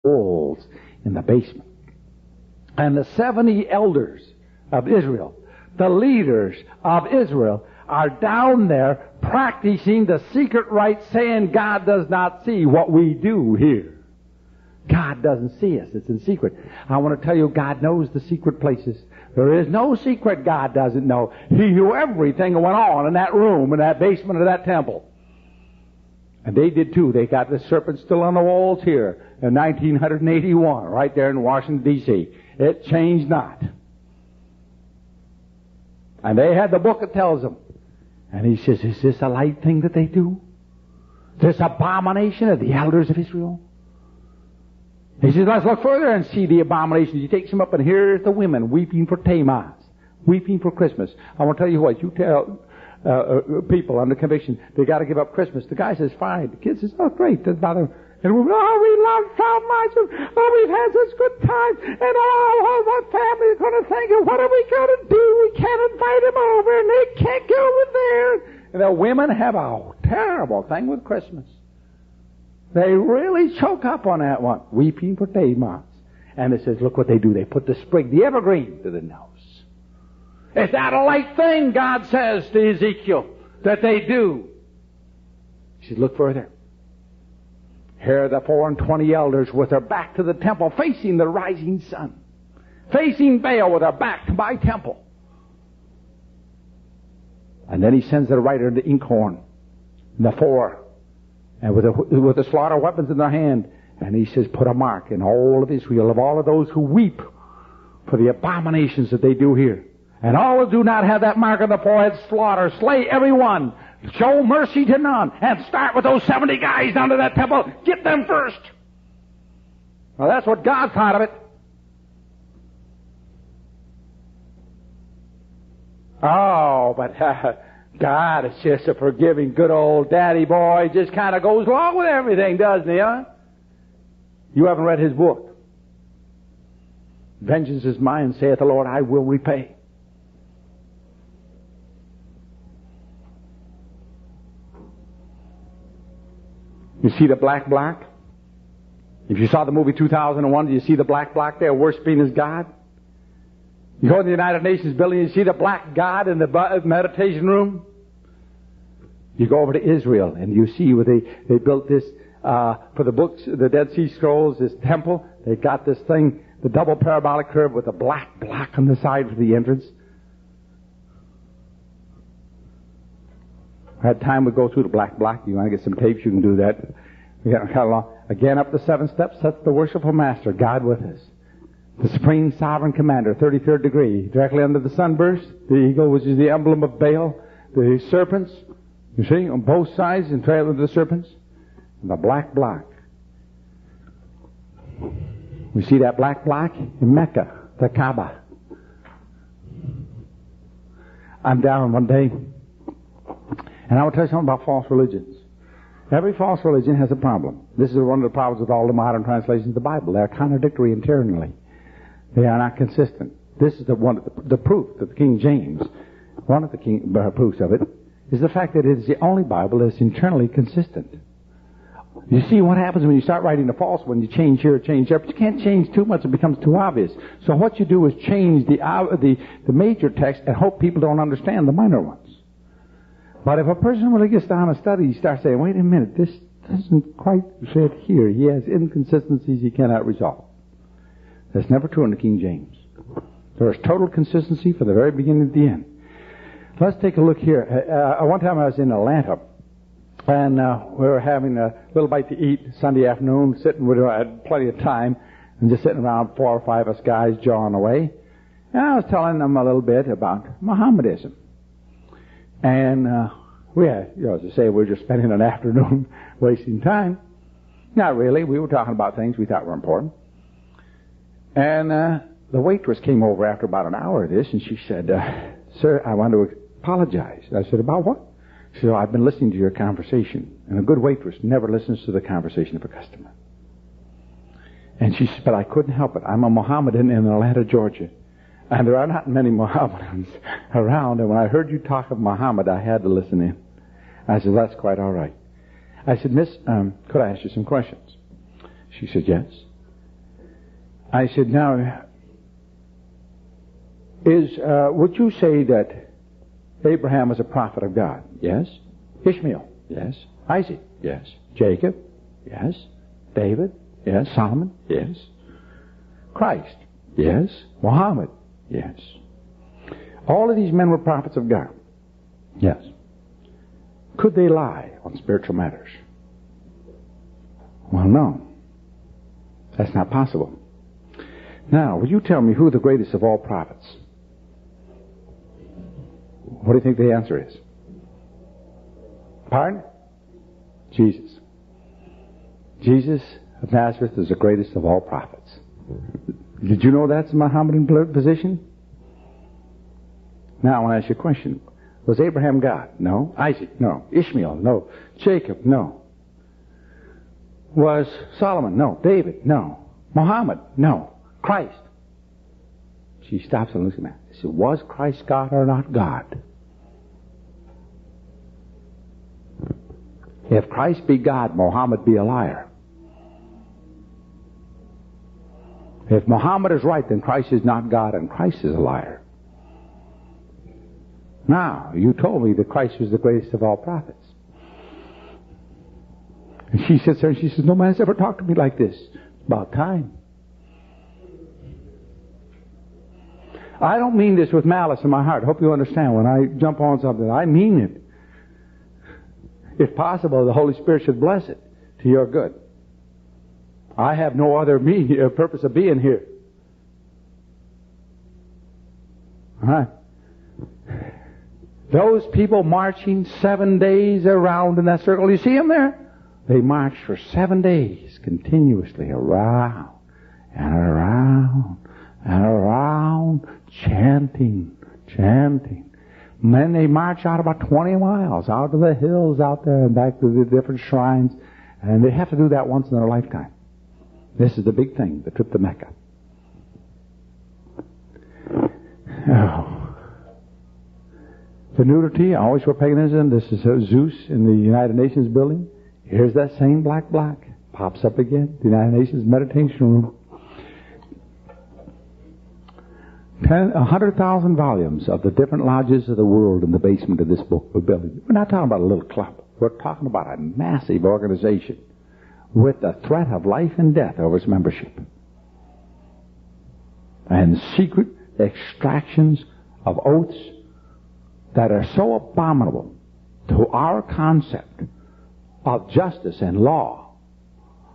walls in the basement. And the 70 elders of Israel, the leaders of Israel, are down there practicing the secret rite, saying God does not see what we do here. God doesn't see us. It's in secret. I want to tell you, God knows the secret places. There is no secret God doesn't know. He knew everything that went on in that room, in that basement of that temple. And they did too. They got the serpent still on the walls here in 1981, right there in Washington, D.C. It changed not. And they had the book that tells them. And he says, is this a light thing that they do? This abomination of the elders of Israel? He says, let's look further and see the abominations. He takes them up, and here's the women weeping for Tammuz, weeping for Christmas. I want to tell you what, you tell people under conviction, they got to give up Christmas. The guy says, fine. The kid says, oh, great, doesn't bother. And we love so much, and we've had such good time, and my family's going to thank you. What are we going to do? We can't invite them over, and they can't go over there. And the women have a terrible thing with Christmas. They really choke up on that one, weeping for Tammuz. And it says, look what they do. They put the sprig, the evergreen, to the nose. Is that a light thing, God says to Ezekiel, that they do? He says, look further. Here are the 24 elders with their back to the temple, facing the rising sun. Facing Baal with their back to my temple. And then he sends the writer the inkhorn, and the four, and with the slaughter weapons in their hand. And he says, put a mark in all of Israel, of all of those who weep for the abominations that they do here. And all who do not have that mark on the forehead, slaughter, slay everyone. Show mercy to none. And start with those 70 guys down to that temple. Get them first. Well, that's what God thought of it. Oh, but God is just a forgiving, good old daddy boy. Just kind of goes along with everything, doesn't he, huh? You haven't read his book. Vengeance is mine, saith the Lord, I will repay. You see the black? If you saw the movie 2001, do you see the black there worshiping his God? You go in the United Nations building, you see the black God in the meditation room? You go over to Israel, and you see where they built this, for the books, the Dead Sea Scrolls, this temple. They got this thing, the double parabolic curve with the black block on the side for the entrance. I had time to go through the black block. You want to get some tapes, you can do that. We got kind of long. Again, up the 7 steps, that's the worshipful master, God with us. The supreme sovereign commander, 33rd degree, directly under the sunburst, the eagle, which is the emblem of Baal, the serpents, you see, on both sides, and trail of the serpents, and the black block. We see that black block in Mecca, the Kaaba. I'm down one day, and I will tell you something about false religions. Every false religion has a problem. This is one of the problems with all the modern translations of the Bible. They're contradictory internally. They are not consistent. This is the proof that the King James, one of the proofs of it, is the fact that it is the only Bible that's internally consistent. You see what happens when you start writing a false one, you change here, change there, but you can't change too much, it becomes too obvious. So what you do is change the major text and hope people don't understand the minor ones. But if a person really gets down and studies, he starts saying, wait a minute, this doesn't quite fit here. He has inconsistencies he cannot resolve. That's never true in the King James. There is total consistency from the very beginning to the end. Let's take a look here. One time I was in Atlanta, and we were having a little bite to eat Sunday afternoon, I had plenty of time, and just sitting around 4 or 5 of us guys jawing away. And I was telling them a little bit about Mohammedanism. And we had, as I say, we were just spending an afternoon wasting time. Not really. We were talking about things we thought were important. And the waitress came over after about an hour of this, and she said, sir, I want to apologize. I said, about what? She said, I've been listening to your conversation, and a good waitress never listens to the conversation of a customer. And she said, but I couldn't help it. I'm a Mohammedan in Atlanta, Georgia. And there are not many Mohammedans around, and when I heard you talk of Muhammad, I had to listen in. I said, that's quite all right. I said, Miss, could I ask you some questions? She said, yes. I said, now, would you say that Abraham was a prophet of God? Yes. Ishmael? Yes. Isaac? Yes. Jacob? Yes. David? Yes. Solomon? Yes. Christ? Yes. Muhammad? Yes. All of these men were prophets of God. Yes. Could they lie on spiritual matters? Well, no. That's not possible. Now, will you tell me who the greatest of all prophets? What do you think the answer is? Pardon? Jesus. Jesus of Nazareth is the greatest of all prophets. Did you know that's the Mohammedan position? Now I want to ask you a question. Was Abraham God? No. Isaac? No. Ishmael? No. Jacob? No. Was Solomon? No. David? No. Muhammad? No. Christ? She stops and looks at me. She said, was Christ God or not God? If Christ be God, Muhammad be a liar. If Muhammad is right, then Christ is not God and Christ is a liar. Now, you told me that Christ was the greatest of all prophets. And she sits there and she says, no man's ever talked to me like this. It's about time. I don't mean this with malice in my heart. I hope you understand. When I jump on something, I mean it. If possible, the Holy Spirit should bless it to your good. I have no other purpose of being here. All right. Those people marching 7 days around in that circle, you see them there? They marched for 7 days continuously around and around and around, chanting. And then they march out about 20 miles, out to the hills out there and back to the different shrines. And they have to do that once in their lifetime. This is the big thing, the trip to Mecca. Oh. The nudity, always for paganism. This is Zeus in the United Nations building. Here's that same black. Pops up again. The United Nations meditation room. 100,000 volumes of the different lodges of the world in the basement of this book we're building. We're not talking about a little club. We're talking about a massive organization with the threat of life and death over its membership. And secret extractions of oaths that are so abominable to our concept of justice and law,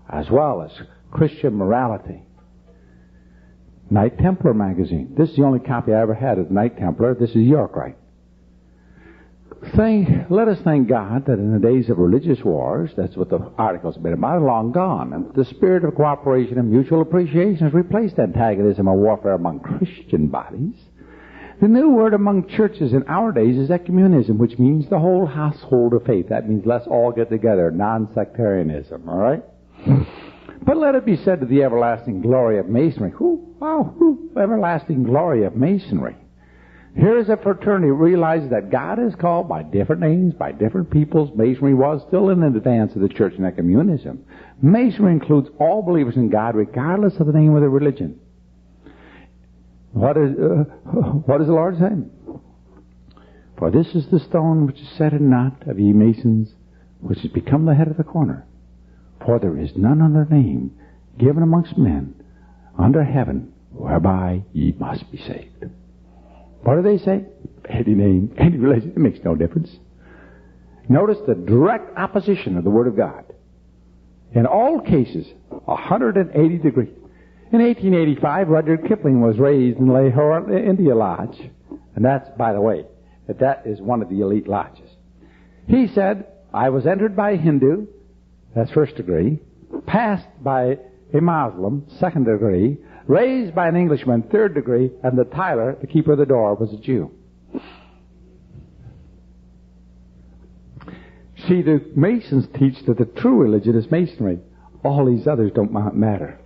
as well as Christian morality. Knight Templar magazine. This is the only copy I ever had of Knight Templar. This is York, right? Let us thank God that in the days of religious wars, that's what the articles have been about, are long gone. And the spirit of cooperation and mutual appreciation has replaced antagonism and warfare among Christian bodies. The new word among churches in our days is ecumenism, which means the whole household of faith. That means let's all get together, non-sectarianism, all right? But let it be said to the everlasting glory of Masonry. Everlasting glory of Masonry. Here is a fraternity who realizes that God is called by different names, by different peoples. Masonry was still in advance of the church in ecumenism. Masonry includes all believers in God, regardless of the name of their religion. What is the Lord saying? For this is the stone which is set in knot of ye masons, which has become the head of the corner. For there is none other name given amongst men under heaven whereby ye must be saved. What do they say? Any name, any religion, it makes no difference. Notice the direct opposition of the Word of God. In all cases, 180 degrees. In 1885, Rudyard Kipling was raised in Lahore India Lodge. And that's, by the way, that is one of the elite lodges. He said, I was entered by a Hindu, that's first degree, passed by a Muslim, second degree, raised by an Englishman, third degree, and the tiler, the keeper of the door, was a Jew. See, the Masons teach that the true religion is Masonry. All these others don't matter.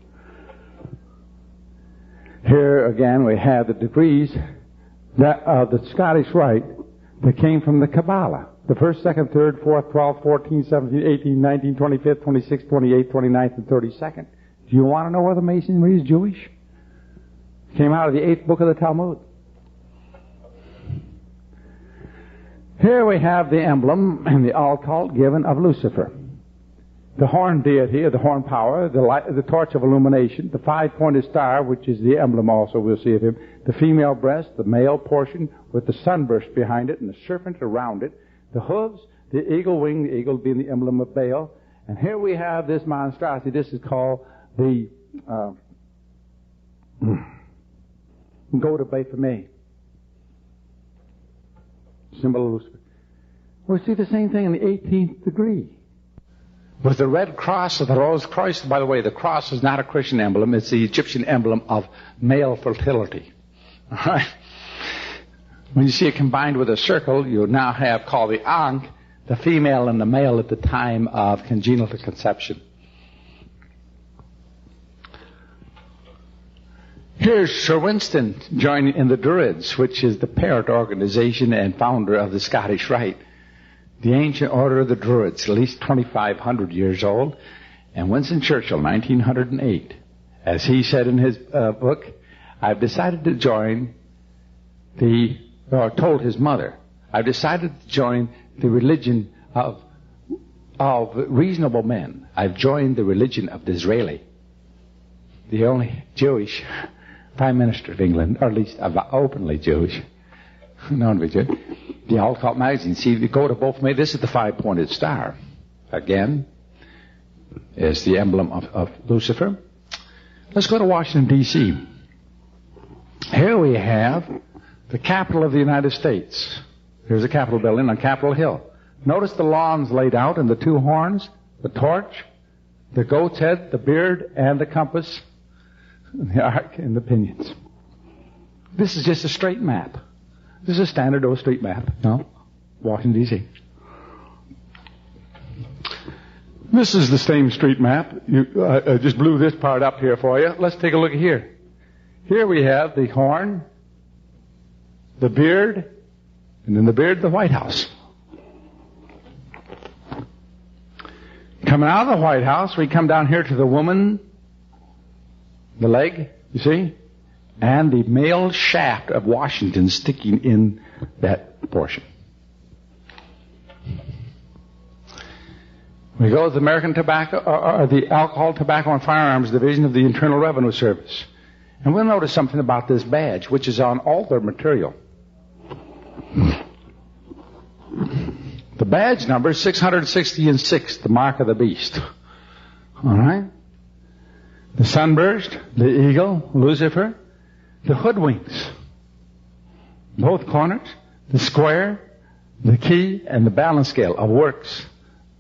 Here again we have the degrees that the Scottish Rite that came from the Kabbalah. The 1st, 2nd, 3rd, 4th, 12th, 14th, 17th, 18th, 19th, 25th, 26th, 28th, 29th, and 32nd. Do you want to know whether Masonry is Jewish? Came out of the 8th book of the Talmud. Here we have the emblem and the occult given of Lucifer. The horn deity, or the horn power, the torch of illumination, the 5-pointed star, which is the emblem also we'll see of him, the female breast, the male portion with the sunburst behind it and the serpent around it, the hooves, the eagle wing, the eagle being the emblem of Baal. And here we have this monstrosity. This is called the goat of Baphomet. Symbol of Lucifer. We see the same thing in the 18th degree. With the red cross or the rose cross, by the way, the cross is not a Christian emblem. It's the Egyptian emblem of male fertility. All right? When you see it combined with a circle, you now have called the Ankh, the female and the male at the time of congenital conception. Here's Sir Winston joining in the Druids, which is the parent organization and founder of the Scottish Rite. The ancient order of the Druids, at least 2,500 years old. And Winston Churchill, 1908, as he said in his book, I've decided to join told his mother, I've decided to join the religion of reasonable men. I've joined the religion of Disraeli, the only Jewish Prime Minister of England, or at least openly Jewish, known to be Jewish. The occult magazine. See, if you go to both, this is the 5-pointed star. Again, is the emblem of Lucifer. Let's go to Washington, D.C. Here we have the capital of the United States. Here's the Capitol building on Capitol Hill. Notice the lawns laid out and the 2 horns, the torch, the goat's head, the beard, and the compass, the ark, and the pinions. This is just a straight map. This is a standard old street map. No? Washington, D.C. This is the same street map. I just blew this part up here for you. Let's take a look at here. Here we have the horn, the beard, and in the beard, the White House. Coming out of the White House, we come down here to the woman, the leg, you see? And the male shaft of Washington sticking in that portion. We go to the American Tobacco, or the Alcohol, Tobacco, and Firearms Division of the Internal Revenue Service. And we'll notice something about this badge, which is on all their material. The badge number is 666, the mark of the beast. All right? The sunburst, the eagle, Lucifer, the hoodwinks, both corners, the square, the key, and the balance scale of works.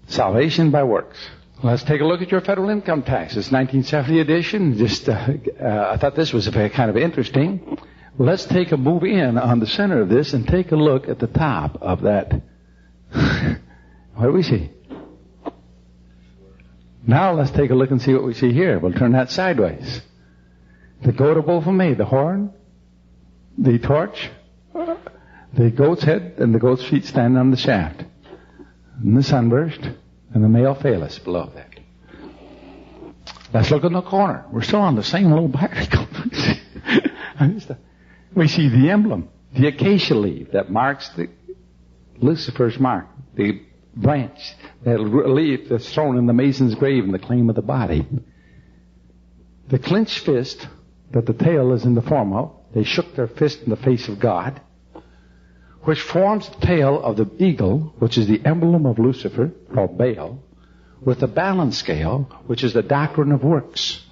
Salvation by works. Let's take a look at your federal income tax. It's 1970 edition. I thought this was kind of interesting. Let's take a move in on the center of this and take a look at the top of that. What do we see? Now let's take a look and see what we see here. We'll turn that sideways. The goat of Baphomet, the horn, the torch, the goat's head, and the goat's feet standing on the shaft. And the sunburst, and the male phallus below that. Let's look in the corner. We're still on the same little particle. We see the emblem, the acacia leaf that marks the Lucifer's mark, the branch, that leaf that's thrown in the mason's grave in the claim of the body. The clenched fist that the tail is in the form of, they shook their fist in the face of God, which forms the tail of the eagle, which is the emblem of Lucifer, called Baal, with the balance scale, which is the doctrine of works.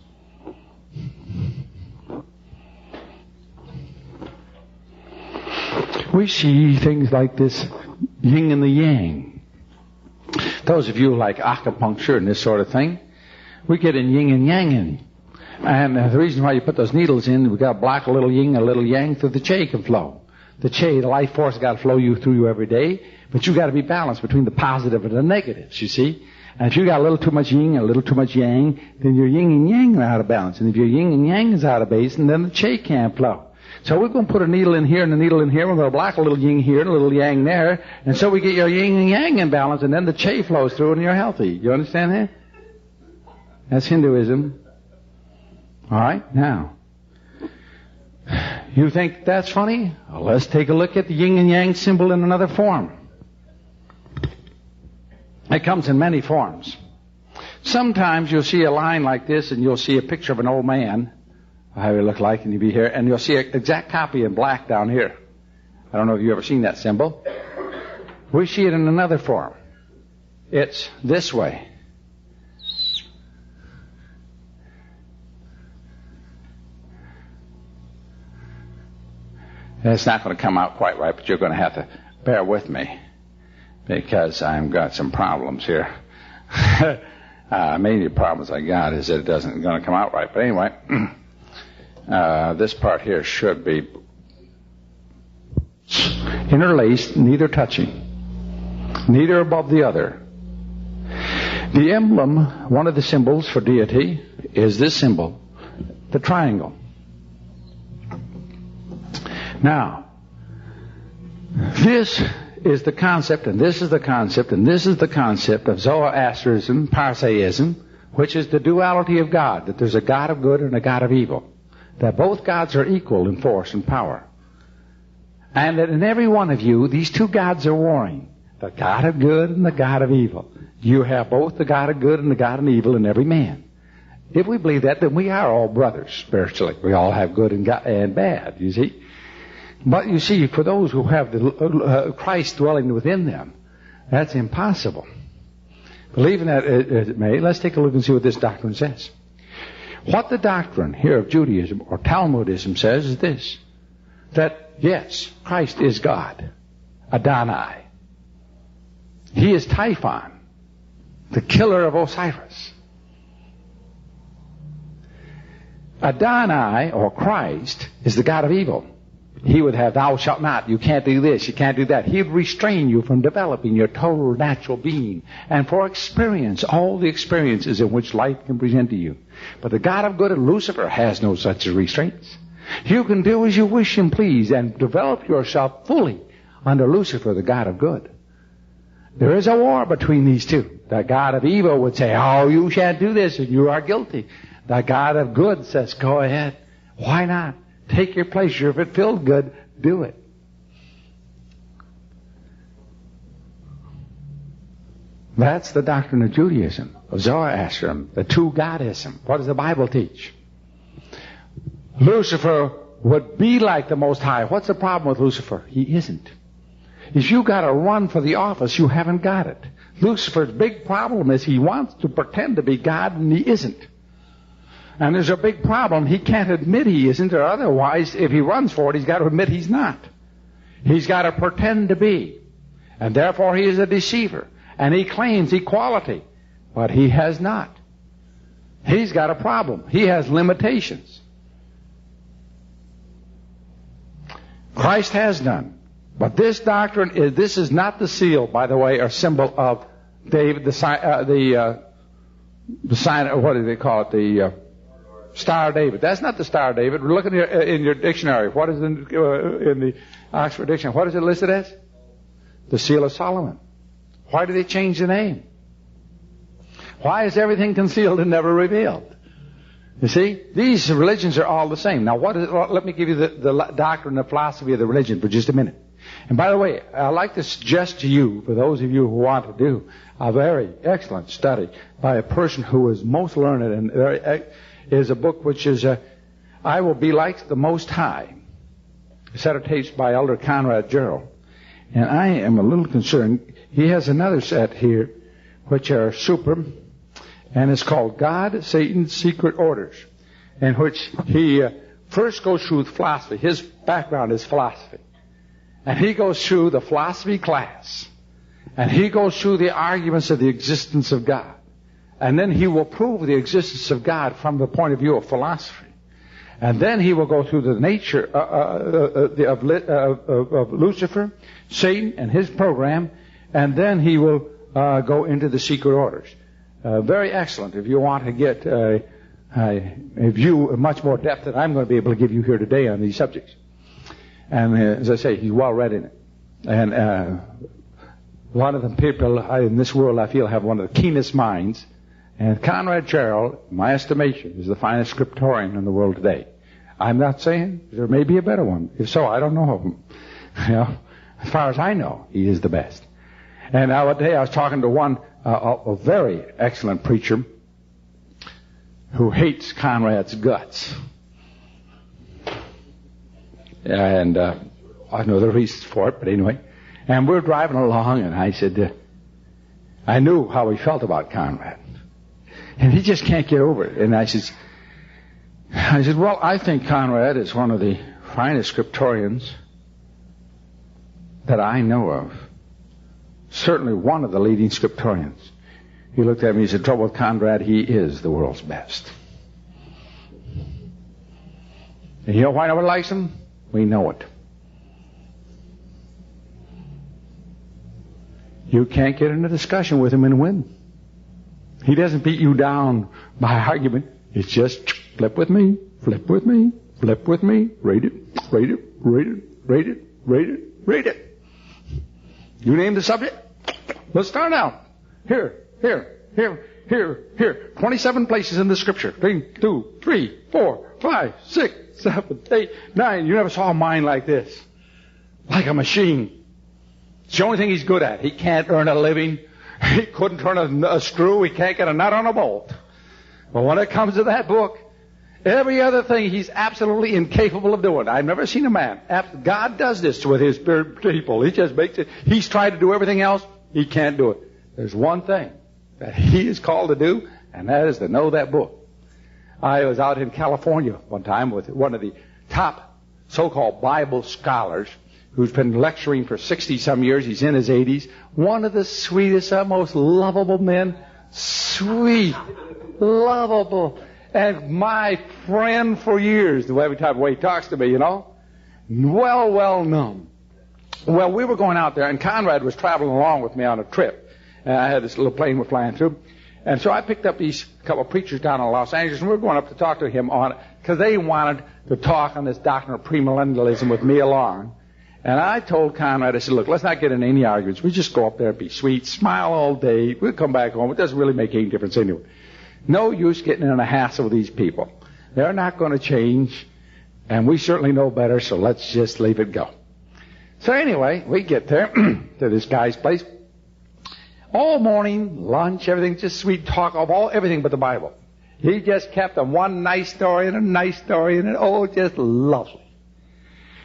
We see things like this yin and the yang. Those of you who like acupuncture and this sort of thing, we get in yin and yang in. And the reason why you put those needles in, we've got to block a little yin, a little yang, so the chi can flow. The chi, the life force, got to flow through you every day, but you got to be balanced between the positive and the negatives, you see. And if you got a little too much yin and a little too much yang, then your yin and yang are out of balance. And if your yin and yang is out of base, then the chi can't flow. So we're going to put a needle in here and a needle in here. We're going to block a little yin here and a little yang there. And so we get your yin and yang in balance, and then the chi flows through and you're healthy. You understand that? That's Hinduism. All right, now. You think that's funny? Well, let's take a look at the yin and yang symbol in another form. It comes in many forms. Sometimes you'll see a line like this, and you'll see a picture of an old man, how he look like, and you'll be here, and you'll see an exact copy in black down here. I don't know if you've ever seen that symbol. We see it in another form. It's this way. It's not going to come out quite right, but you're going to have to bear with me because I've got some problems here. Mainly the problems I got is that it doesn't going to come out right. But anyway, this part here should be interlaced, neither touching, neither above the other. The emblem, one of the symbols for deity, is this symbol, the triangle. Now, this is the concept, and this is the concept, and this is the concept of Zoroastrianism, Parsaism, which is the duality of God, that there's a God of good and a God of evil, that both gods are equal in force and power, and that in every one of you, these two gods are warring, the God of good and the God of evil. You have both the God of good and the God of evil in every man. If we believe that, then we are all brothers spiritually. We all have good and bad, you see. But you see, for those who have the Christ dwelling within them, that's impossible. Believing that as it may, let's take a look and see what this doctrine says. What the doctrine here of Judaism or Talmudism says is this, that yes, Christ is God, Adonai. He is Typhon, the killer of Osiris. Adonai, or Christ, is the God of evil. He would have, thou shalt not, you can't do this, you can't do that. He would restrain you from developing your total natural being and for experience, all the experiences in which life can present to you. But the God of good and Lucifer has no such restraints. You can do as you wish and please and develop yourself fully under Lucifer, the God of good. There is a war between these two. The God of evil would say, oh, you shan't do this and you are guilty. The God of good says, go ahead. Why not? Take your pleasure. If it feels good, do it. That's the doctrine of Judaism, of Zoroastrianism, the two godism. What does the Bible teach? Lucifer would be like the Most High. What's the problem with Lucifer? He isn't. If you got to run for the office, you haven't got it. Lucifer's big problem is he wants to pretend to be God and he isn't. And there's a big problem. He can't admit he isn't, or otherwise, if he runs for it, he's got to admit he's not. He's got to pretend to be. And therefore he is a deceiver. And he claims equality, but he has not. He's got a problem. He has limitations. Christ has none. But this doctrine is, this is not the seal, by the way, or symbol of David, the sign, what do they call it? The Star of David. That's not the Star of David. Look in your dictionary. What is in the Oxford Dictionary? What is it listed as? The Seal of Solomon. Why do they change the name? Why is everything concealed and never revealed? You see, these religions are all the same. Now, let me give you the doctrine and philosophy of the religion for just a minute. And by the way, I'd like to suggest to you, for those of you who want to do a very excellent study by a person who is most learned and very is a book which is I Will Be Like the Most High, a set of tapes by Elder Conrad Gerald. And I am a little concerned. He has another set here which are super, and it's called God, Satan's Secret Orders, in which he first goes through philosophy. His background is philosophy. And he goes through the philosophy class. And he goes through the arguments of the existence of God. And then he will prove the existence of God from the point of view of philosophy. And then he will go through the nature of Lucifer, Satan, and his program. And then he will go into the secret orders. Very excellent if you want to get a view of much more depth than I'm going to be able to give you here today on these subjects. And as I say, he's well read in it. And one of the people in this world I feel have one of the keenest minds. And Conrad Gerald, in my estimation, is the finest scriptorian in the world today. I'm not saying there may be a better one. If so, I don't know of him. You know, as far as I know, he is the best. And one day I was talking to one, a very excellent preacher who hates Conrad's guts. And I know the reasons for it, but anyway. And we're driving along, and I said, I knew how he felt about Conrad. And he just can't get over it. And I said, well, I think Conrad is one of the finest scriptorians that I know of. Certainly one of the leading scriptorians. He looked at me and said, trouble with Conrad, he is the world's best. And you know why nobody likes him? We know it. You can't get in a discussion with him and win. He doesn't beat you down by argument. It's just flip with me, flip with me, flip with me, rate it, rate it, rate it, rate it, rate it, rate it. You name the subject. Let's start out. Here. 27 places in the scripture. 1, 2, 3, 4, 5, 6, 7, 8, 9. You never saw a mind like this. Like a machine. It's the only thing he's good at. He can't earn a living. He couldn't turn a screw. He can't get a nut on a bolt. But when it comes to that book, every other thing he's absolutely incapable of doing. I've never seen a man. God does this with his people. He just makes it. He's tried to do everything else. He can't do it. There's one thing that he is called to do, and that is to know that book. I was out in California one time with one of the top so-called Bible scholars who's been lecturing for 60-some years. He's in his 80s. One of the sweetest, most lovable men. Sweet, lovable, and my friend for years, every time he talks to me, you know. Well known. Well, we were going out there, and Conrad was traveling along with me on a trip. And I had this little plane we're flying through. And so I picked up these couple of preachers down in Los Angeles, and we were going up to talk to him on it, because they wanted to talk on this doctrine of premillennialism with me along. And I told Conrad, I said, look, let's not get into any arguments. We just go up there and be sweet, smile all day. We'll come back home. It doesn't really make any difference anyway. No use getting in a hassle with these people. They're not going to change, and we certainly know better, so let's just leave it go. So anyway, we get there to this guy's place. All morning, lunch, everything, just sweet talk of everything but the Bible. He just kept them one nice story and a nice story, and just lovely.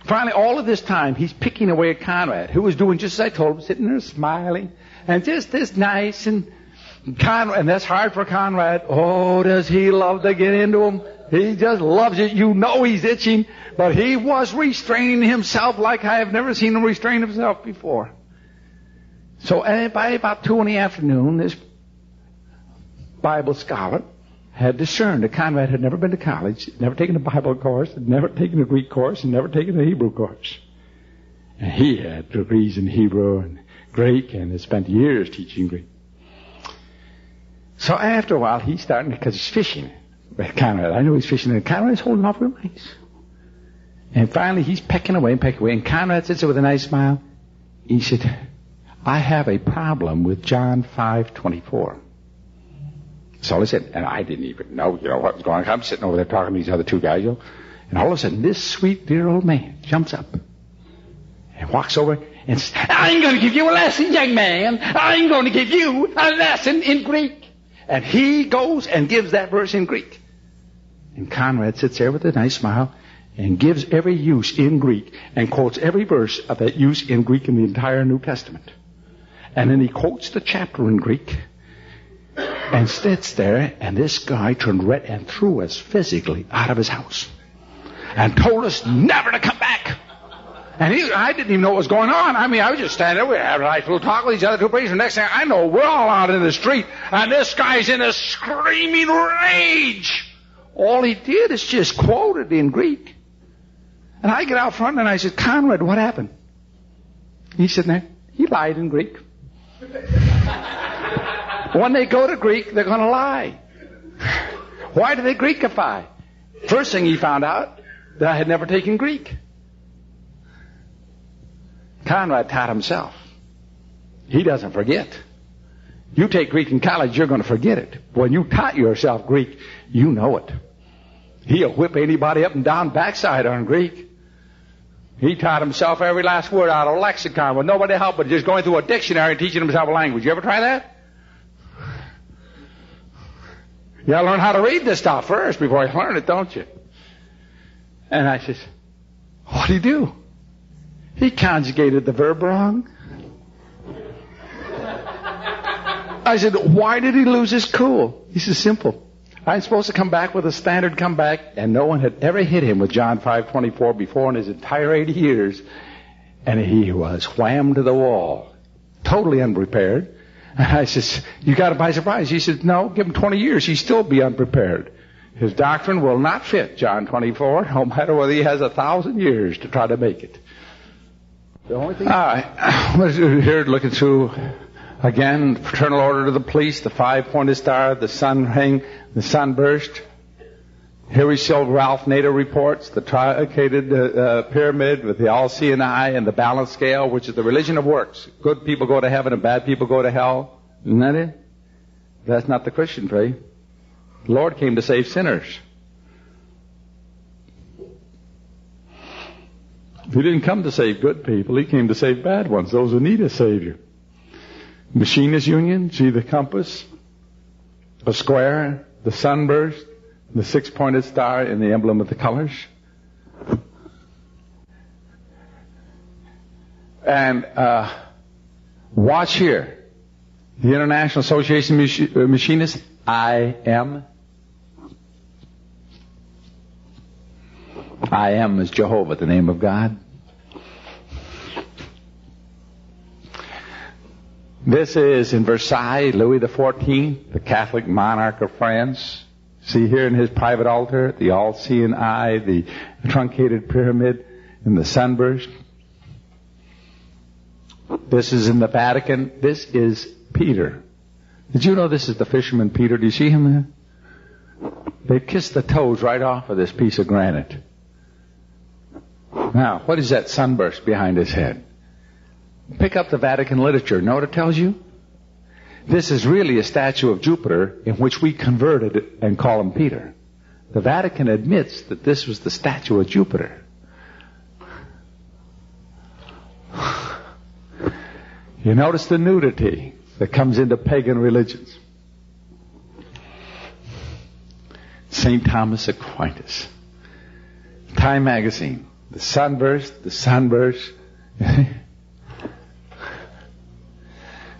Finally, all of this time, he's picking away at Conrad, who was doing just as I told him, sitting there smiling, and just this nice, and that's hard for Conrad. Oh, does he love to get into him? He just loves it. You know he's itching, but he was restraining himself like I have never seen him restrain himself before. So by about 2 p.m, this Bible scholar had discerned that Conrad had never been to college, never taken a Bible course, had never taken a Greek course, and never taken a Hebrew course. And he had degrees in Hebrew and Greek and had spent years teaching Greek. So after a while, he's starting, because he's fishing with Conrad. I know he's fishing, and Conrad's holding off real nice. And finally, he's pecking away, and Conrad sits there with a nice smile. He said, I have a problem with John 5:24. So I said, and I didn't even know, what was going on. I'm sitting over there talking to these other two guys, and all of a sudden, this sweet, dear old man jumps up and walks over and says, I'm going to give you a lesson, young man. I'm going to give you a lesson in Greek. And he goes and gives that verse in Greek. And Conrad sits there with a nice smile and gives every use in Greek and quotes every verse of that use in Greek in the entire New Testament. And then he quotes the chapter in Greek and sits there, and this guy turned red and threw us physically out of his house and told us never to come back. And I didn't even know what was going on. I was just standing there. We had a nice little talk with these other two preachers. Next thing I know, we're all out in the street, and this guy's in a screaming rage. All he did is just quote it in Greek. And I get out front, and I said, Conrad, what happened? He's sitting there. He lied in Greek. When they go to Greek, they're going to lie. Why do they Greekify? First thing he found out, that I had never taken Greek. Conrad taught himself. He doesn't forget. You take Greek in college, you're going to forget it. When you taught yourself Greek, you know it. He'll whip anybody up and down backside on Greek. He taught himself every last word out of a lexicon with nobody to help but just going through a dictionary and teaching himself a language. You ever try that? You gotta learn how to read this stuff first before you learn it, don't you? And I says, what did he do? He conjugated the verb wrong. I said, why did he lose his cool? He says, simple. I'm supposed to come back with a standard comeback, and no one had ever hit him with John 5:24 before in his entire 80 years. And he was whammed to the wall, totally unprepared. And I says, you got him by surprise. He said, no, give him 20 years. He'd still be unprepared. His doctrine will not fit John 24, no matter whether he has 1,000 years to try to make it. The only thing... All right, let's do here, looking through... Again, fraternal order to the police, the 5-pointed star, the sun ring, the sunburst. Here we show Ralph Nader reports, the truncated pyramid with the all-seeing eye and the balance scale, which is the religion of works. Good people go to heaven and bad people go to hell. Isn't that it? That's not the Christian faith. The Lord came to save sinners. He didn't come to save good people. He came to save bad ones, those who need a Savior. Machinist union, see the compass, a square, the sunburst, the 6-pointed star, and the emblem of the colors. And watch here. The International Association of Machinists, I am. I am is Jehovah, the name of God. This is in Versailles, Louis XIV, the Catholic monarch of France. See here in his private altar, the all-seeing eye, the truncated pyramid, and the sunburst. This is in the Vatican. This is Peter. Did you know this is the fisherman Peter? Do you see him there? They kissed the toes right off of this piece of granite. Now, what is that sunburst behind his head? Pick up the Vatican literature. Know what it tells you? This is really a statue of Jupiter in which we converted it and call him Peter. The Vatican admits that this was the statue of Jupiter. You notice the nudity that comes into pagan religions. St. Thomas Aquinas. Time magazine. The sunburst, the sunburst.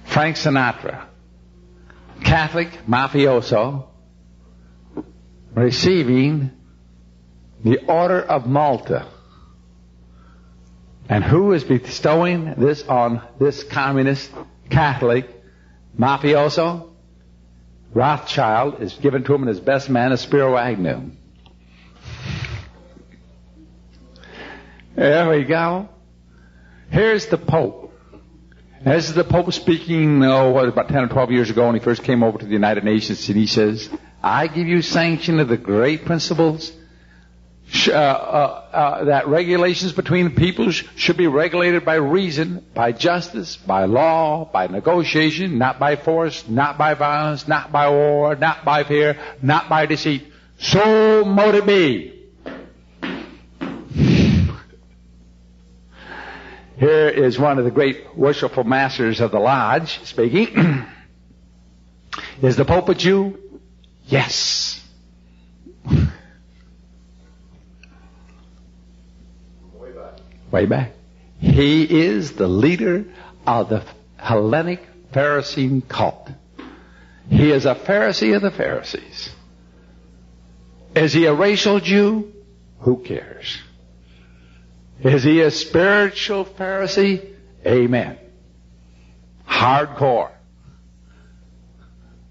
Frank Sinatra, Catholic mafioso, receiving the Order of Malta. And who is bestowing this on this communist Catholic mafioso? Rothschild is given to him, and his best man is Spiro Agnew. There we go. Here's the Pope. This is the Pope speaking, about 10 or 12 years ago when he first came over to the United Nations, and he says, I give you sanction of the great principles that regulations between peoples should be regulated by reason, by justice, by law, by negotiation, not by force, not by violence, not by war, not by fear, not by deceit. So mote it be. Here is one of the great worshipful masters of the lodge speaking. Is the Pope a Jew? Yes. Way back. He is the leader of the Hellenic Pharisee cult. He is a Pharisee of the Pharisees. Is he a racial Jew? Who cares? Is he a spiritual Pharisee? Amen. Hardcore.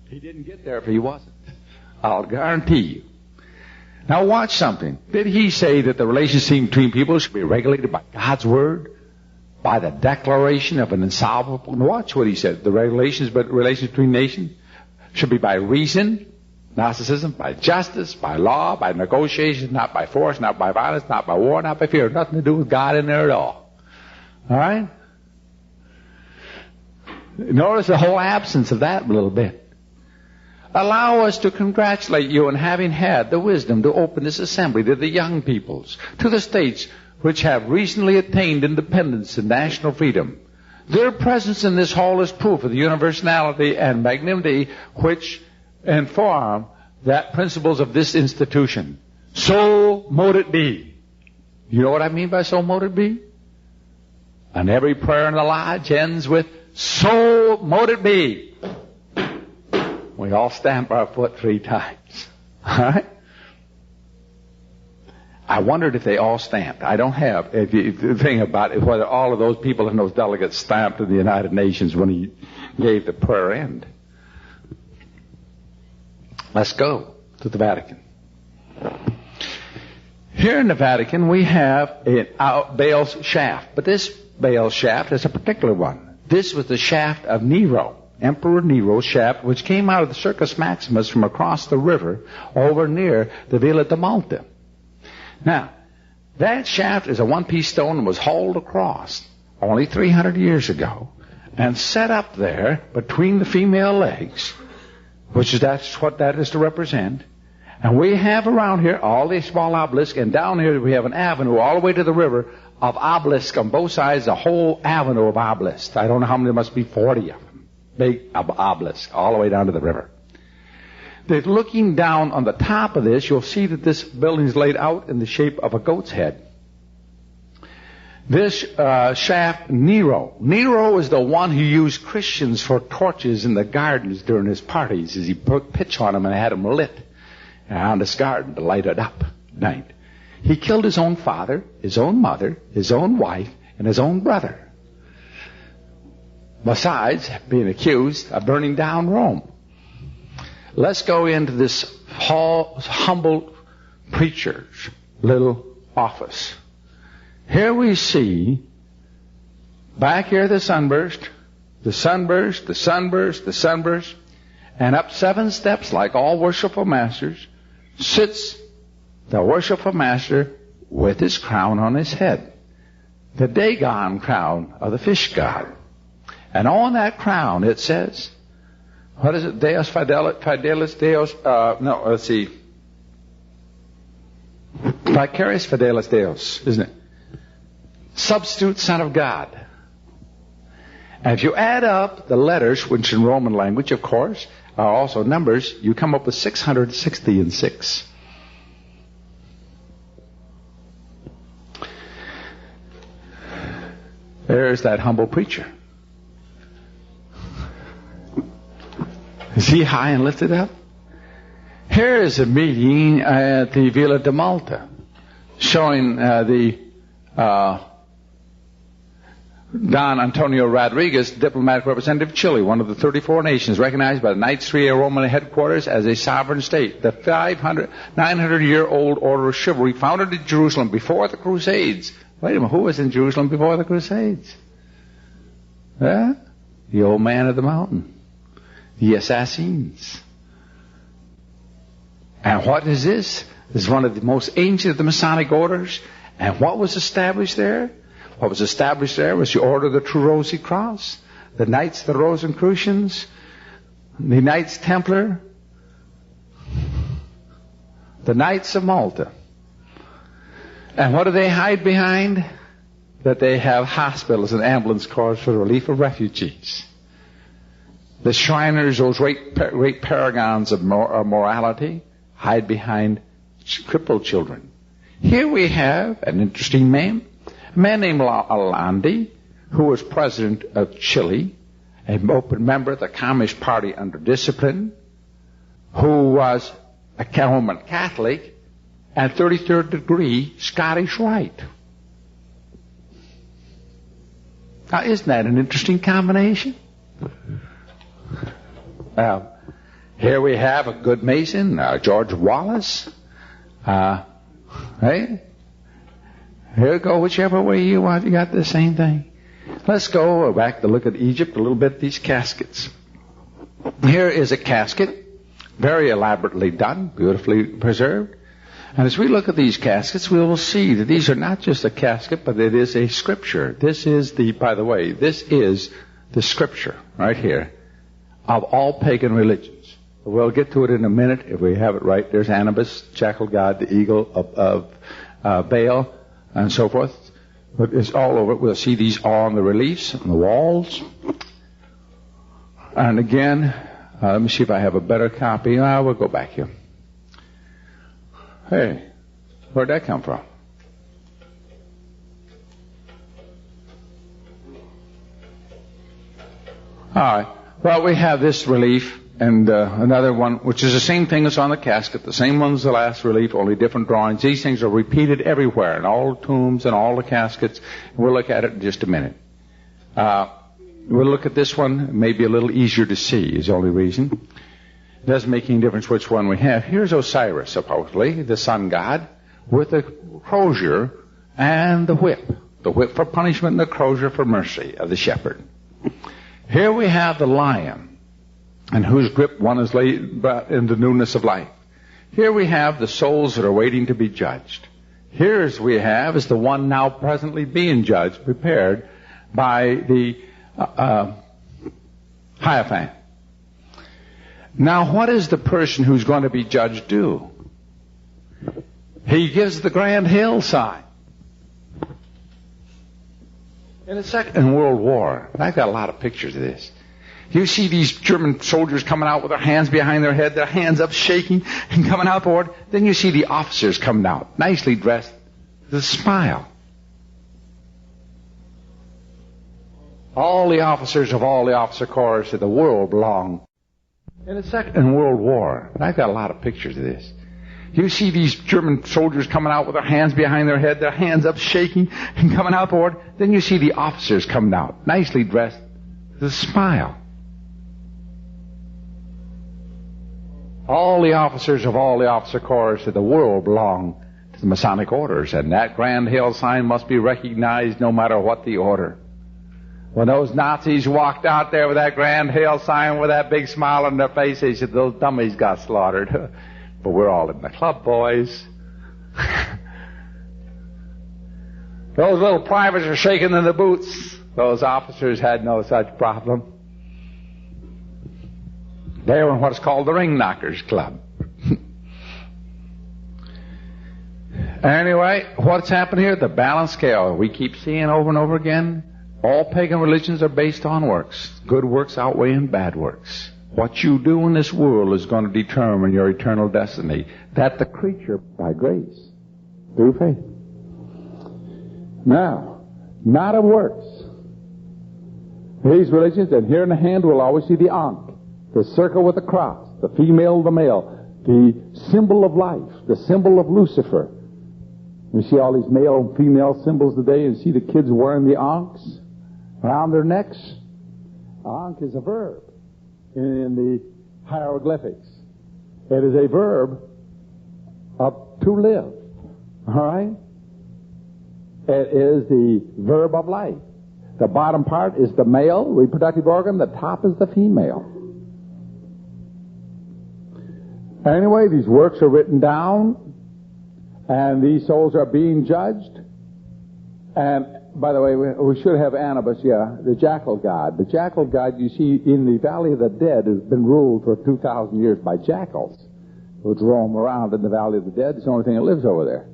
He didn't get there if he wasn't. I'll guarantee you. Now watch something. Did he say that the relationship between people should be regulated by God's Word? By the declaration of an insolvable... Watch what he said. The relations between nations should be by reason, Gnosticism, by justice, by law, by negotiation, not by force, not by violence, not by war, not by fear. Nothing to do with God in there at all. All right? Notice the whole absence of that a little bit. allow us to congratulate you on having had the wisdom to open this assembly to the young peoples, to the states which have recently attained independence and national freedom. Their presence in this hall is proof of the universality and magnanimity which inform that principles of this institution. So mote it be. You know what I mean by so mote it be? And every prayer in the lodge ends with, so mote it be. We all stamp our foot 3 times. All right? I wondered if they all stamped. I don't have. If you think about it, whether all of those people and those delegates stamped in the United Nations when he gave the prayer end. Let's go to the Vatican. Here in the Vatican, we have Baal's shaft. But this Baal's shaft is a particular one. This was the shaft of Nero, Emperor Nero's shaft, which came out of the Circus Maximus from across the river over near the Villa de Malta. Now, that shaft is a one-piece stone and was hauled across only 300 years ago and set up there between the female legs, that's what that is to represent. And we have around here all these small obelisks, and down here we have an avenue all the way to the river of obelisks on both sides, a whole avenue of obelisks. I don't know how many, there must be 40 of them. Big obelisks all the way down to the river. That looking down on the top of this, you'll see that this building is laid out in the shape of a goat's head. This shaft, Nero is the one who used Christians for torches in the gardens during his parties, as he put pitch on them and had them lit around his garden to light it up at night. He killed his own father, his own mother, his own wife, and his own brother, besides being accused of burning down Rome. Let's go into this humble preacher's little office. Here we see, back here the sunburst, the sunburst, the sunburst, the sunburst, and up 7 steps like all worshipful masters sits the worshipful master with his crown on his head, the Dagon crown of the fish god. And on that crown it says, what is it? Deus Fidelis Deus, let's see. Vicarious Fidelis Deus, isn't it? Substitute Son of God. And if you add up the letters, which in Roman language, of course, are also numbers, you come up with 666. There's that humble preacher. Is he high and lifted up? Here is a meeting at the Villa de Malta, showing the Don Antonio Rodriguez, diplomatic representative of Chile, one of the 34 nations recognized by the Knights III Roman headquarters as a sovereign state. The 900-year-old order of chivalry founded in Jerusalem before the Crusades. Wait a minute, who was in Jerusalem before the Crusades? The old man of the mountain. The Assassins. And what is this? This is one of the most ancient of the Masonic orders. And what was established there? What was established there was the Order of the True Rosy Cross, the Knights of the Rosicrucians, the Knights Templar, the Knights of Malta. And what do they hide behind? That they have hospitals and ambulance corps for the relief of refugees. The Shriners, those great paragons of morality, hide behind crippled children. Here we have an interesting name. A man named Allende, who was president of Chile, an open member of the Communist Party under discipline, who was a Roman Catholic, and 33rd degree Scottish Rite. Now, isn't that an interesting combination? Here we have a good Mason, George Wallace. Right? Here we go, whichever way you want, you got the same thing. Let's go back to look at Egypt a little bit, these caskets. Here is a casket, very elaborately done, beautifully preserved. And as we look at these caskets, we will see that these are not just a casket, but it is a scripture. This is this is the scripture right here of all pagan religions. We'll get to it in a minute if we have it right. There's Anubis, jackal god, the eagle of Baal, and so forth. But it's all over. We'll see these all on the reliefs, on the walls. And again, let me see if I have a better copy. We'll go back here. Hey, where'd that come from? All right. Well, we have this relief and another one, which is the same thing as on the casket, the same one as the last relief, only different drawings. These things are repeated everywhere, in all the tombs and all the caskets. We'll look at it in just a minute. We'll look at this one. It may be a little easier to see, is the only reason. It doesn't make any difference which one we have. Here's Osiris, supposedly, the sun god, with the crozier and the whip. The whip for punishment and the crozier for mercy of the shepherd. Here we have the lion, and whose grip one is laid in the newness of life. Here we have the souls that are waiting to be judged. Here as we have is the one now presently being judged, prepared by the Hierophant. Now what does the person who's going to be judged do? He gives the grand hail sign. In the Second World War, I've got a lot of pictures of this. You see these German soldiers coming out with their hands behind their head, their hands up shaking and coming out forward. Then you see the officers coming out, nicely dressed, with a smile. All the officers of all the officer corps of the world belong. In the Second World War, I've got a lot of pictures of this. You see these German soldiers coming out with their hands behind their head, their hands up shaking and coming out forward. Then you see the officers coming out, nicely dressed, with a smile. All the officers of all the officer corps of the world belong to the Masonic orders, and that grand hail sign must be recognized no matter what the order. When those Nazis walked out there with that grand hail sign with that big smile on their face, they said, those dummies got slaughtered. But we're all in the club, boys. Those little privates are shaking in the boots. Those officers had no such problem. They were in what's called the Ring Knockers Club. Anyway, what's happened here? The balance scale. We keep seeing over and over again. All pagan religions are based on works. Good works outweighing bad works. What you do in this world is going to determine your eternal destiny. That the creature by grace, through faith. Now, not of works. These religions, and here in the hand we'll always see the Ankh, the circle with the cross, the female, the male, the symbol of life, the symbol of Lucifer. You see all these male and female symbols today, and see the kids wearing the Ankhs around their necks. Ankh is a verb in the hieroglyphics. It is a verb of to live. All right? It is the verb of life. The bottom part is the male reproductive organ. The top is the female. Anyway, these works are written down, and these souls are being judged. And, by the way, we should have Anubis, the jackal god. The jackal god, you see, in the Valley of the Dead has been ruled for 2,000 years by jackals, which roam around in the Valley of the Dead. It's the only thing that lives over there.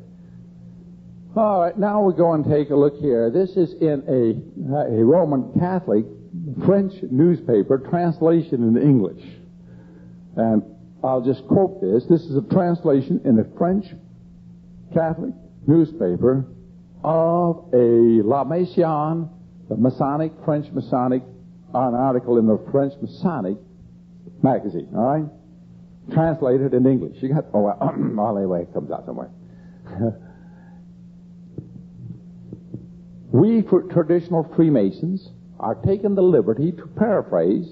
All right, now we go and take a look here. This is in a Roman Catholic French newspaper, translation into English. And I'll just quote this. This is a translation in the French Catholic newspaper of a La Maison, the Masonic, French Masonic, an article in the French Masonic magazine, all right? Translated in English. You got, anyway, it comes out somewhere. We, for traditional Freemasons, are taking the liberty to paraphrase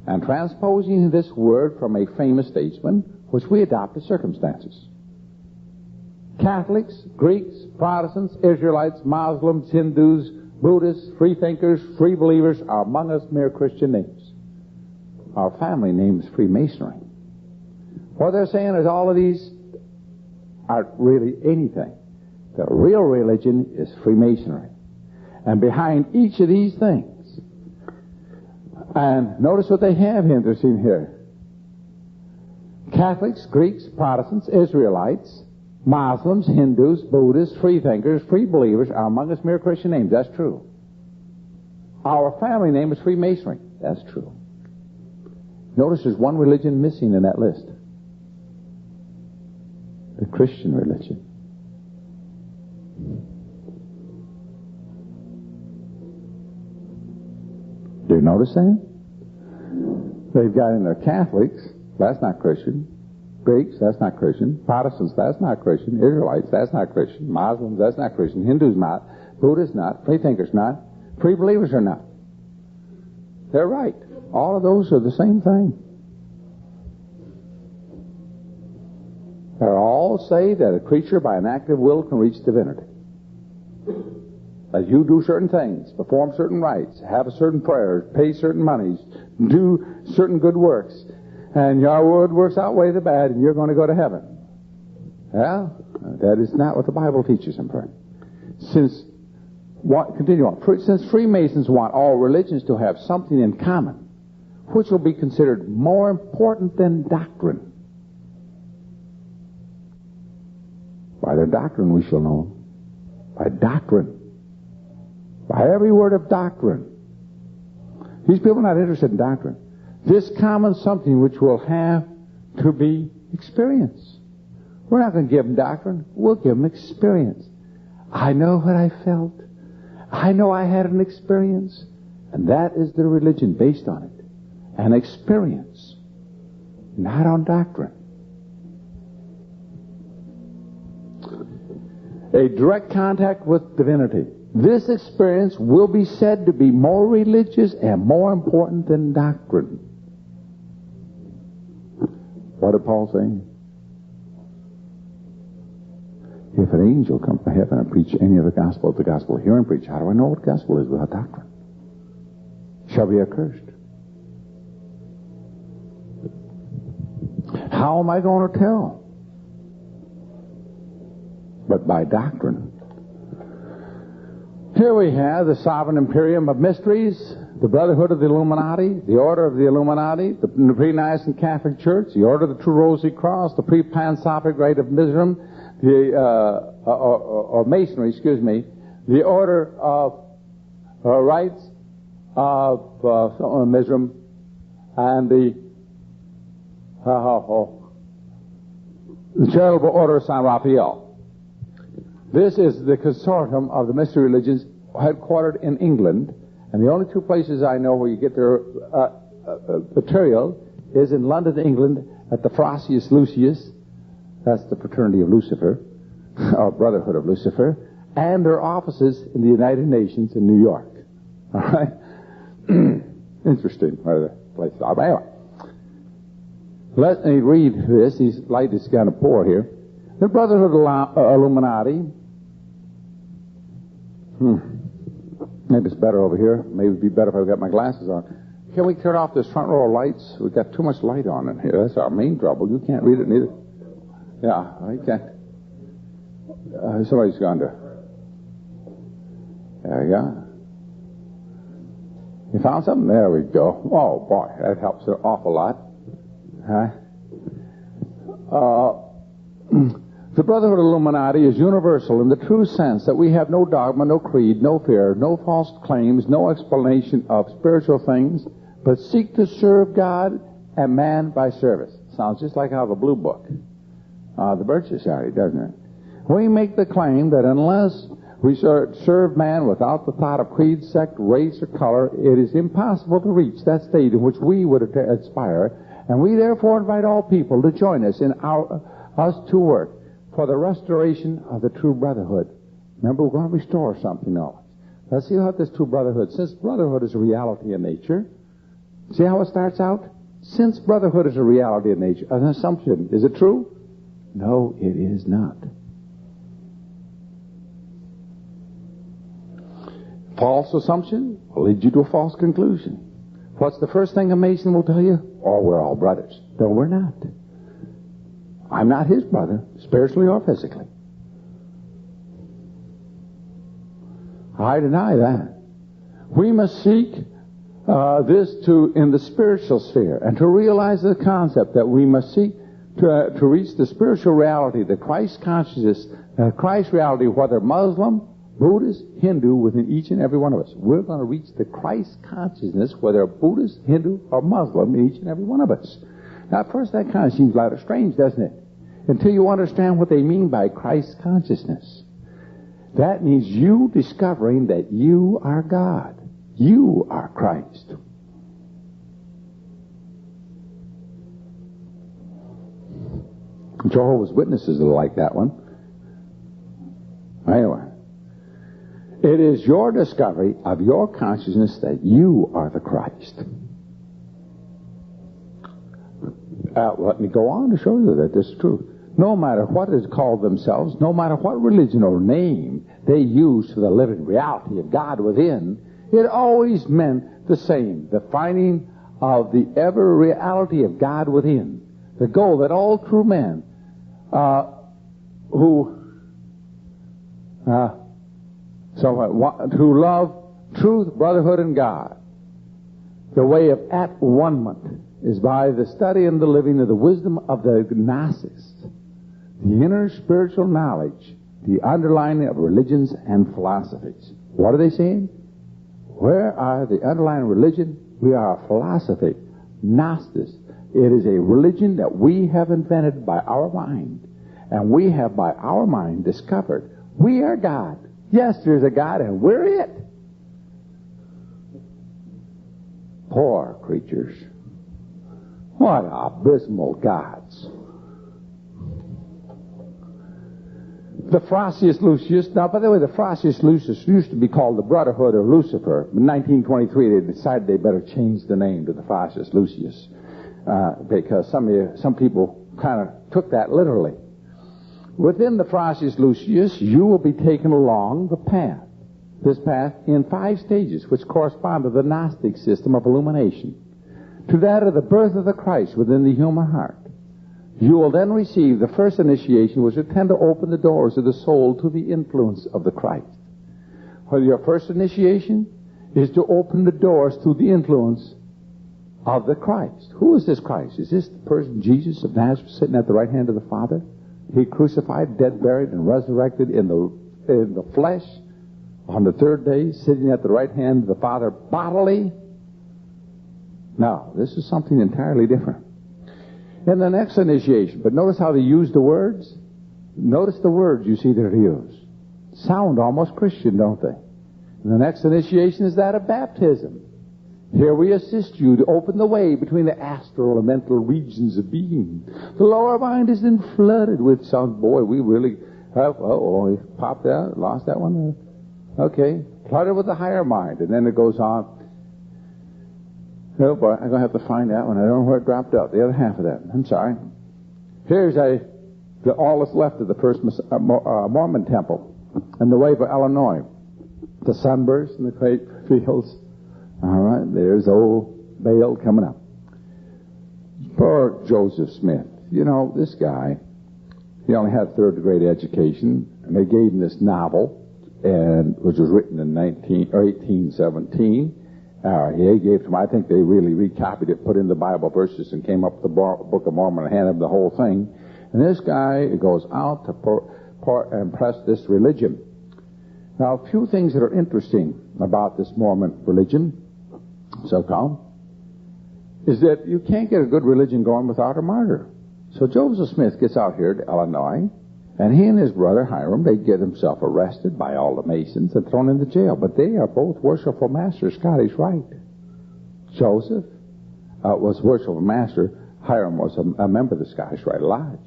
and transposing this word from a famous statesman, which we adopt as circumstances. Catholics, Greeks, Protestants, Israelites, Muslims, Hindus, Buddhists, freethinkers, free believers are among us mere Christian names. Our family name is Freemasonry. What they're saying is all of these aren't really anything. The real religion is Freemasonry. And behind each of these things, and notice what they have interesting here. Catholics, Greeks, Protestants, Israelites, Muslims, Hindus, Buddhists, freethinkers, free believers are among us mere Christian names. That's true. Our family name is Freemasonry. That's true. Notice there's one religion missing in that list. The Christian religion. Do you notice that? They've got in there Catholics, that's not Christian. Greeks, that's not Christian. Protestants, that's not Christian. Israelites, that's not Christian. Muslims, that's not Christian. Hindus, not. Buddhists, not. Freethinkers, not. Free believers are not. They're right. All of those are the same thing. They're all say that a creature by an act of will can reach divinity. That you do certain things, perform certain rites, have a certain prayers, pay certain monies, do certain good works, and your good works outweigh the bad, and you're going to go to heaven. Well, that is not what the Bible teaches, I'm afraid. Since Freemasons want all religions to have something in common, which will be considered more important than doctrine. By their doctrine we shall know. By doctrine. By every word of doctrine. These people are not interested in doctrine. This common something which will have to be experience. We're not going to give them doctrine. We'll give them experience. I know what I felt. I know I had an experience. And that is the religion based on it. An experience. Not on doctrine. A direct contact with divinity. This experience will be said to be more religious and more important than doctrine. What did Paul say? If an angel comes from heaven and preach any other gospel, the gospel hear and preach, how do I know what gospel is without doctrine? Shall be accursed. How am I going to tell? But by doctrine. Here we have the Sovereign Imperium of Mysteries, the Brotherhood of the Illuminati, the Order of the Illuminati, the Pre-Nicene Catholic Church, the Order of the True Rosy Cross, the Pre-Pansopic Rite of Misrim, or Masonry, the Order of Rites of Misrim, and the Charitable Order of San Raphael. This is the consortium of the mystery religions headquartered in England, and the only two places I know where you get their material is in London, England, at the Frosius Lucius, that's the fraternity of Lucifer, or Brotherhood of Lucifer, and their offices in the United Nations in New York. All right? Interesting where the places are. But anyway, let me read this. This light is kind of poor here. The Brotherhood of Illuminati. Maybe it's better over here. Maybe it'd be better if I got my glasses on. Can we turn off this front row of lights? We've got too much light on in here. That's our main trouble. You can't read it neither. Yeah, I can't. Somebody's gone to. There we go. You found something? There we go. Oh, boy, that helps an awful lot. Huh? The Brotherhood of Illuminati is universal in the true sense that we have no dogma, no creed, no fear, no false claims, no explanation of spiritual things, but seek to serve God and man by service. Sounds just like out of a blue book. The Birch Society, doesn't it? We make the claim that unless we serve man without the thought of creed, sect, race, or color, it is impossible to reach that state in which we would aspire, and we therefore invite all people to join us in us to work for the restoration of the true brotherhood. Remember, we're going to restore something now. Let's see how this true brotherhood, since brotherhood is a reality in nature. See how it starts out? Since brotherhood is a reality in nature, an assumption. Is it true? No, it is not. False assumption will lead you to a false conclusion. What's the first thing a Mason will tell you? Oh, we're all brothers. No, we're not. I'm not his brother, spiritually or physically. I deny that. We must seek this in the spiritual sphere, and to realize the concept that we must seek to reach the spiritual reality, the Christ consciousness, Christ reality, whether Muslim, Buddhist, Hindu, within each and every one of us. We're going to reach the Christ consciousness, whether Buddhist, Hindu, or Muslim, in each and every one of us. Now, at first, that kind of seems rather strange, doesn't it? Until you understand what they mean by Christ consciousness. That means you discovering that you are God. You are Christ. Jehovah's Witnesses are like that one. Anyway, it is your discovery of your consciousness that you are the Christ. Let me go on to show you that this is true. No matter what is called themselves, no matter what religion or name they use to the living reality of God within, it always meant the same, the finding of the ever reality of God within. The goal that all true men who love truth, brotherhood, and God, the way of at-one-ment is by the study and the living of the wisdom of the Gnosis, the inner spiritual knowledge, the underlying of religions and philosophies. What are they saying? Where are the underlying religion? We are a philosophy, Gnosis. It is a religion that we have invented by our mind, and we have by our mind discovered we are God. Yes, there's a God, and we're it. Poor creatures. What abysmal gods. The Frasius Lucius, now by the way, the Frasius Lucius used to be called the Brotherhood of Lucifer. In 1923 they decided they better change the name to the Frasius Lucius because some people kind of took that literally. Within the Frasius Lucius, you will be taken along the path. This path in 5 stages, which correspond to the Gnostic system of illumination, to that of the birth of the Christ within the human heart. You will then receive the first initiation, which will tend to open the doors of the soul to the influence of the Christ. Well, your first initiation is to open the doors to the influence of the Christ. Who is this Christ? Is this the person, Jesus of Nazareth, sitting at the right hand of the Father? He crucified, dead, buried, and resurrected in the flesh on the 3rd day, sitting at the right hand of the Father bodily? No, this is something entirely different. In the next initiation, but notice how they use the words. Notice the words you see that are used. Sound almost Christian, don't they? And the next initiation is that of baptism. Here we assist you to open the way between the astral and mental regions of being. The lower mind is then flooded with some, boy, we really have, we popped out, lost that one. Okay, flooded with the higher mind. And then it goes on. Oh boy, I'm going to have to find that one. I don't know where it dropped out. The other half of that. I'm sorry. Here's all that's left of the first Mormon temple in the Wave of Illinois. The sunburst and the great fields. All right, there's old Baal coming up. Poor Joseph Smith. You know, this guy, he only had a 3rd grade education, and they gave him this novel, which was written in 1817. He gave to him, I think they really recopied it, put in the Bible verses, and came up with the Book of Mormon and handed him the whole thing. And this guy goes out to impress this religion. Now, a few things that are interesting about this Mormon religion, so-called, is that you can't get a good religion going without a martyr. So Joseph Smith gets out here to Illinois, and he and his brother Hiram, they get himself arrested by all the Masons and thrown into jail. But they are both worshipful masters, Scottish Rite. Joseph was worshipful master. Hiram was a member of the Scottish Rite Lodge.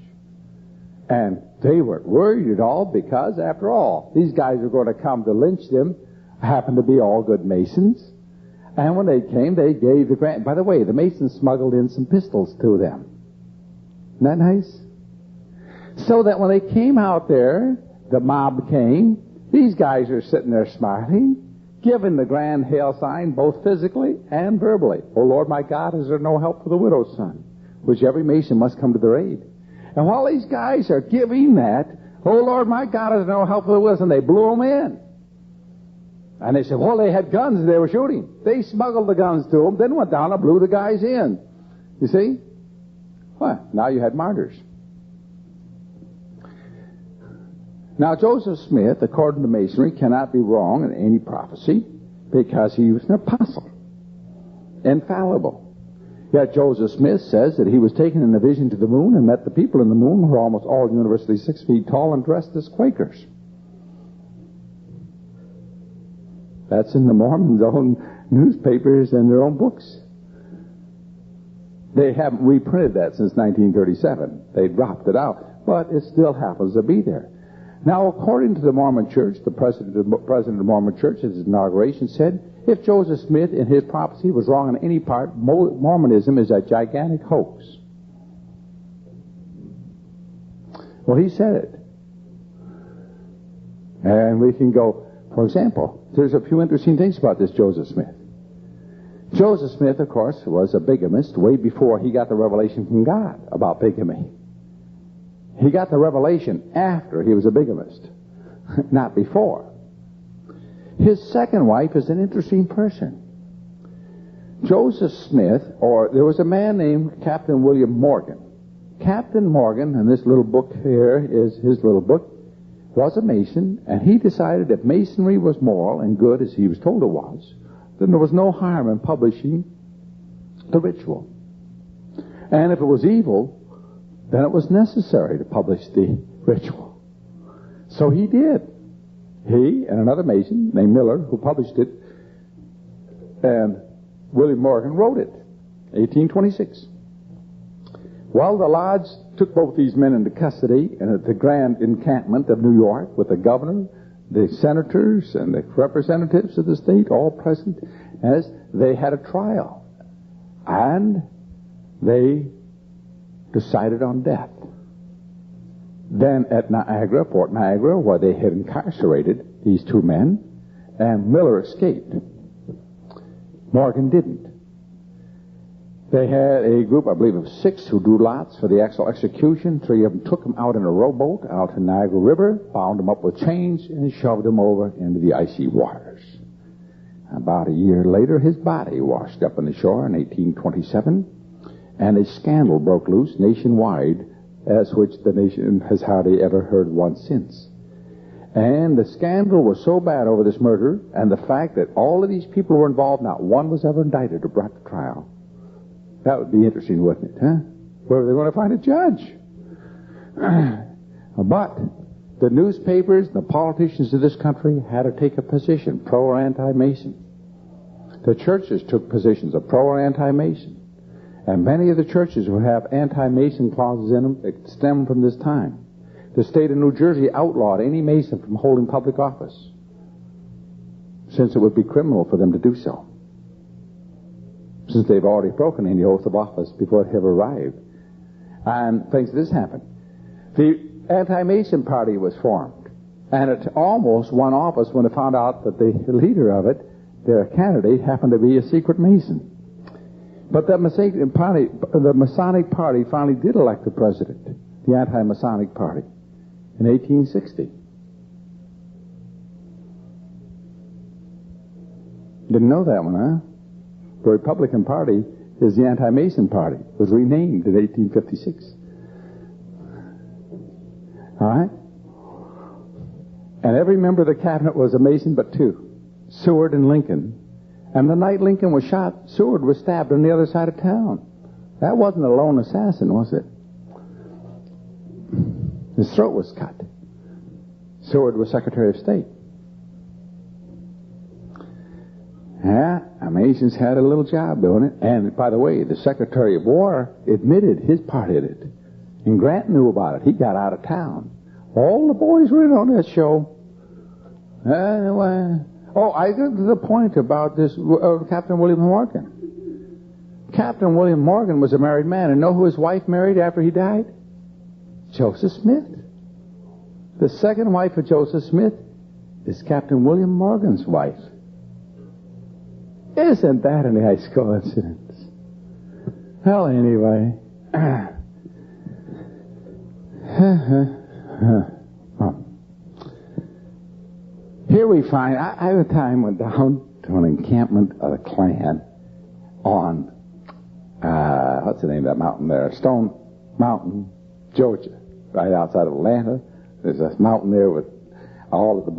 And they weren't worried at all because, after all, these guys were going to come to lynch them, happened to be all good Masons. And when they came, they gave the grant. By the way, the Masons smuggled in some pistols to them. Isn't that nice? So that when they came out there, the mob came, these guys are sitting there smiling, giving the grand hail sign both physically and verbally. Oh Lord my God, is there no help for the widow's son? Which every Mason must come to their aid. And while these guys are giving that, oh Lord my God, is there no help for the widow's son? They blew them in. And they said, well, they had guns and they were shooting. They smuggled the guns to them, then went down and blew the guys in. You see? What? Now you had martyrs. Now, Joseph Smith, according to Masonry, cannot be wrong in any prophecy because he was an apostle, infallible. Yet Joseph Smith says that he was taken in a vision to the moon and met the people in the moon who were almost all universally 6 feet tall and dressed as Quakers. That's in the Mormons' own newspapers and their own books. They haven't reprinted that since 1937. They dropped it out, but it still happens to be there. Now, according to the Mormon Church, the president of the Mormon Church at his inauguration said, if Joseph Smith in his prophecy was wrong in any part, Mormonism is a gigantic hoax. Well, he said it. And we can go, for example, there's a few interesting things about this Joseph Smith. Joseph Smith, of course, was a bigamist way before he got the revelation from God about bigamy. He got the revelation after he was a bigamist, not before. His second wife is an interesting person. Joseph Smith, or there was a man named Captain William Morgan. Captain Morgan, and this little book here is his little book, was a Mason, and he decided if Masonry was moral and good, as he was told it was, then there was no harm in publishing the ritual. And if it was evil, then it was necessary to publish the ritual. So he did. He and another Mason named Miller, who published it, and William Morgan wrote it, 1826. Well, the Lodge took both these men into custody, and at the grand encampment of New York, with the governor, the senators, and the representatives of the state all present, as they had a trial. And they decided on death. Then at Niagara, Fort Niagara, where they had incarcerated these two men, and Miller escaped. Morgan didn't. They had a group, I believe, of 6 who drew lots for the actual execution. 3 of them took them out in a rowboat out to Niagara River, bound them up with chains, and shoved them over into the icy waters. About a year later, his body washed up on the shore in 1827, and a scandal broke loose nationwide, as which the nation has hardly ever heard one since. And the scandal was so bad over this murder, and the fact that all of these people were involved, not one was ever indicted or brought to trial. That would be interesting, wouldn't it, huh? Where were they going to find a judge? But the newspapers, the politicians of this country had to take a position, pro or anti-Mason. The churches took positions of pro or anti-Mason. And many of the churches will have anti-Mason clauses in them that stem from this time. The state of New Jersey outlawed any Mason from holding public office, since it would be criminal for them to do so, since they've already broken any oath of office before it ever arrived. And things like this happened. The anti-Mason party was formed, and it almost won office when they found out that the leader of it, their candidate, happened to be a secret Mason. But the Masonic party finally did elect the president, the anti-Masonic party, in 1860. Didn't know that one, huh? The Republican Party is the anti-Mason party. It was renamed in 1856. All right? And every member of the cabinet was a Mason but 2, Stuart and Lincoln. And the night Lincoln was shot, Stuart was stabbed on the other side of town. That wasn't a lone assassin, was it? His throat was cut. Stuart was Secretary of State. Yeah, Masons had a little job doing it. And, by the way, the Secretary of War admitted his part in it. And Grant knew about it. He got out of town. All the boys were in on that show. I got to the point about this Captain William Morgan. Captain William Morgan was a married man. And know who his wife married after he died? Joseph Smith. The second wife of Joseph Smith is Captain William Morgan's wife. Isn't that a nice coincidence? Well, anyway. Here we find, I at a time went down to an encampment of the Klan on, what's the name of that mountain there? Stone Mountain, Georgia, right outside of Atlanta. There's a mountain there with all of the